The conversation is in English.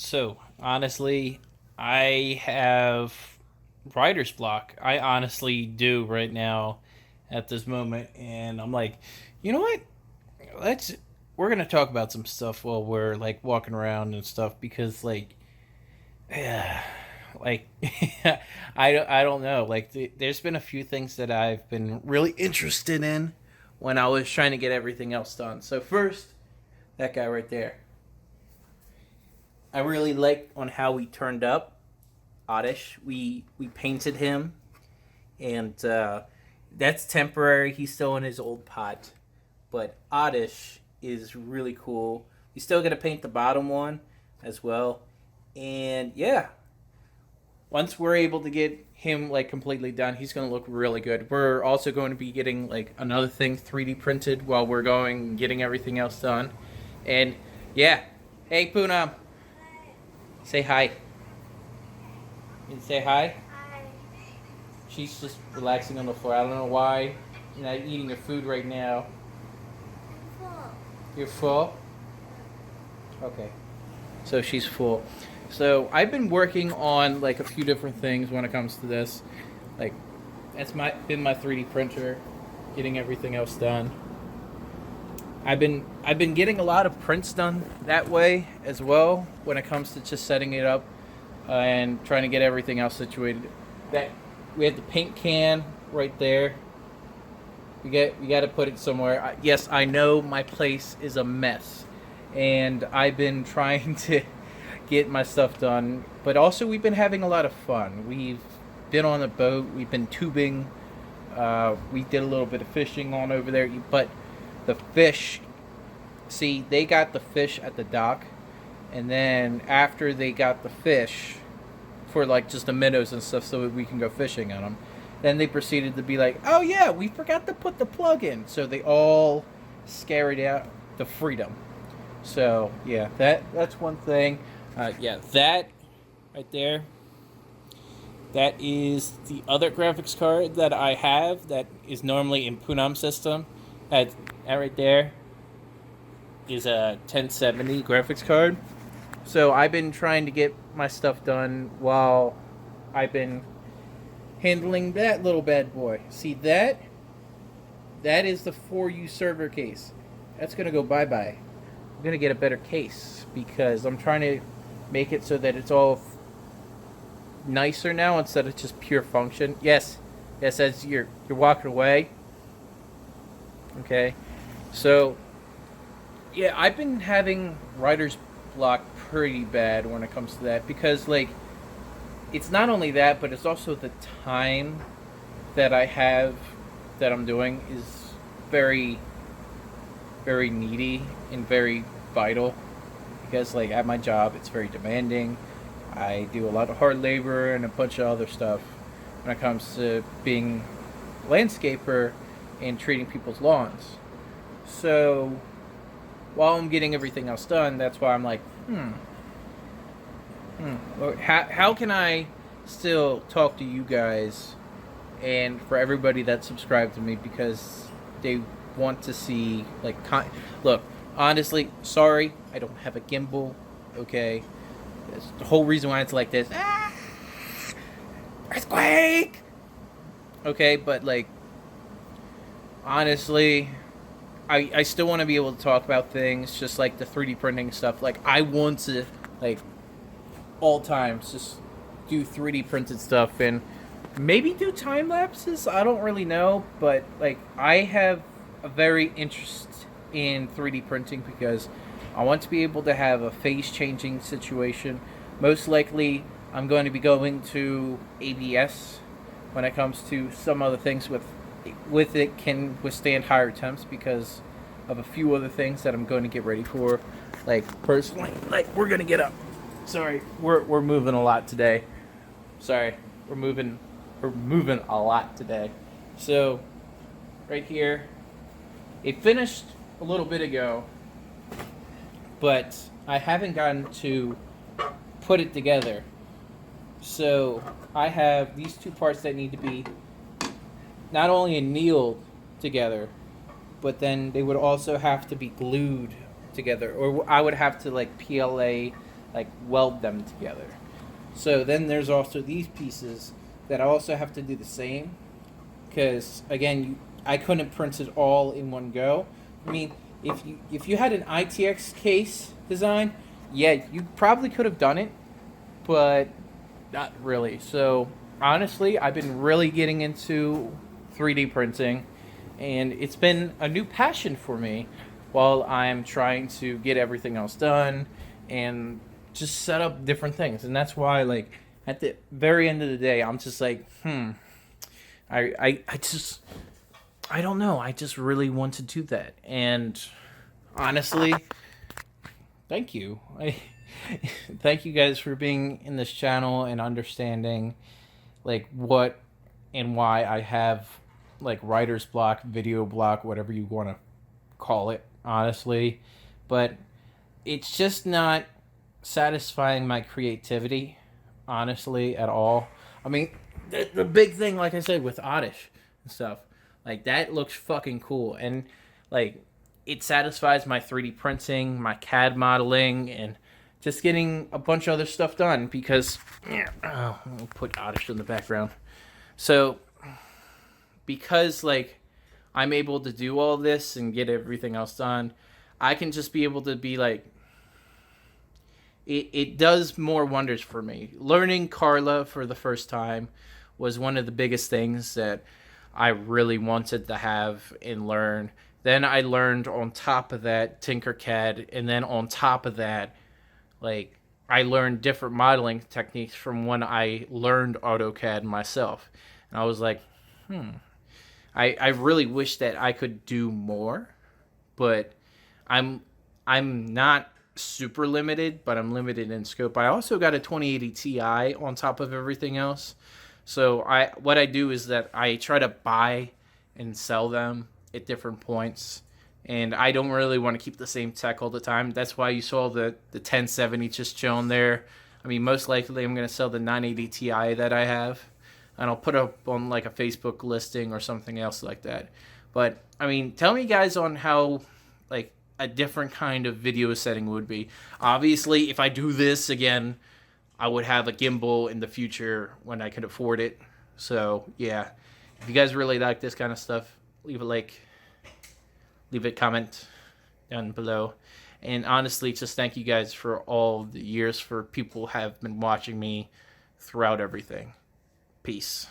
So, honestly, I have writer's block. I honestly do right now at this moment. And I'm like, you know what? Let's. We're going to talk about some stuff while we're like walking around and stuff because, yeah, like, I don't know. Like, there's been a few things that I've been really interested in when I was trying to get everything else done. So, first, that guy right there. I really like on how he turned up. Oddish. We painted him, and that's temporary. He's still in his old pot, but Oddish is really cool. We still got to paint the bottom one as well, and yeah, once we're able to get him like completely done, he's gonna look really good. We're also going to be getting like another thing 3D printed while we're going getting everything else done, and yeah. Hey Poonam, say hi. You say hi. She's just relaxing on the floor. I don't know why. You're not eating your food right now. You're full? Okay. So she's full. So I've been working on like a few different things when it comes to this. Like that's been my 3D printer, getting everything else done. I've been getting a lot of prints done that way as well when it comes to just setting it up and trying to get everything else situated. That we have the paint can right there. We got to put it somewhere. Yes, I know my place is a mess, and I've been trying to get my stuff done. But also, we've been having a lot of fun. We've been on a boat. We've been tubing. We did a little bit of fishing on over there. But the fish, see, they got the fish at the dock, and then after they got the fish for like just the minnows and stuff, so we can go fishing on them. Then they proceeded to be like, "Oh yeah, we forgot to put the plug in." So they all scurried out to freedom. So yeah, that's one thing. Yeah, that right there. That is the other graphics card that I have. That is normally in Poonam system. That right there is a 1070 graphics card. So I've been trying to get my stuff done while I've been handling that little bad boy. See that? That is the 4U server case. That's gonna go bye bye. I'm gonna get a better case because I'm trying to make it so that it's all nicer now instead of just pure function. Yes, yes. As you're walking away. Okay, so yeah, I've been having writer's block pretty bad when it comes to that because like it's not only that, but it's also the time that I have that I'm doing is very, very needy and very vital because, like, at my job, it's very demanding. I do a lot of hard labor and a bunch of other stuff when it comes to being a landscaper and treating people's lawns. So, while I'm getting everything else done, that's why I'm like, how can I still talk to you guys and for everybody that subscribed to me because they want to see like look, honestly, sorry, I don't have a gimbal. Okay, that's the whole reason why it's like this. Earthquake. Okay, but like honestly, I still want to be able to talk about things just like the 3D printing stuff. Like I want to like all times just do 3D printed stuff and maybe do time lapses. I don't really know, but like I have a very interest in 3D printing because I want to be able to have a phase changing situation. Most likely, I'm going to be going to ABS when it comes to some other things with it can withstand higher temps because of a few other things that I'm going to get ready for. Like personally, like we're gonna get up. Sorry, we're moving a lot today. Sorry, we're moving a lot today. So, right here, it finished a little bit ago, but I haven't gotten to put it together. So, I have these two parts that need to be not only annealed together, but then they would also have to be glued together, or I would have to like PLA like weld them together. So then there's also these pieces that I also have to do the same, because again, I couldn't print it all in one go. I mean, if you had an ITX case design, yeah, you probably could have done it, but not really. So honestly, I've been really getting into 3D printing, and it's been a new passion for me while I'm trying to get everything else done and just set up different things. And that's why, like, at the very end of the day, I'm just like, I just, I don't know. I just really want to do that. And honestly, thank you. Thank you guys for being in this channel and understanding like what and why I have like writer's block, video block, whatever you want to call it, honestly. But it's just not satisfying my creativity, honestly, at all. I mean, the big thing, like I said, with ODDISH and stuff, like that looks fucking cool. And like it satisfies my 3D printing, my CAD modeling, and just getting a bunch of other stuff done because, I'll put ODDISH in the background. So, because like I'm able to do all this and get everything else done, I can just be able to be like, it does more wonders for me. Learning Carla for the first time was one of the biggest things that I really wanted to have and learn. Then I learned on top of that Tinkercad, and then on top of that, like I learned different modeling techniques from when I learned AutoCAD myself. And I was like, I really wish that I could do more, but I'm not super limited, but I'm limited in scope. I also got a 2080 Ti on top of everything else. So what I do is that I try to buy and sell them at different points. And I don't really want to keep the same tech all the time. That's why you saw the 1070 just chilling there. I mean, most likely I'm going to sell the 980 Ti that I have. And I'll put up on like a Facebook listing or something else like that. But, I mean, tell me guys on how, like, a different kind of video setting would be. Obviously, if I do this again, I would have a gimbal in the future when I could afford it. So, yeah. If you guys really like this kind of stuff, leave a like. Leave a comment down below. And honestly, just thank you guys for all the years for people have been watching me throughout everything. Peace.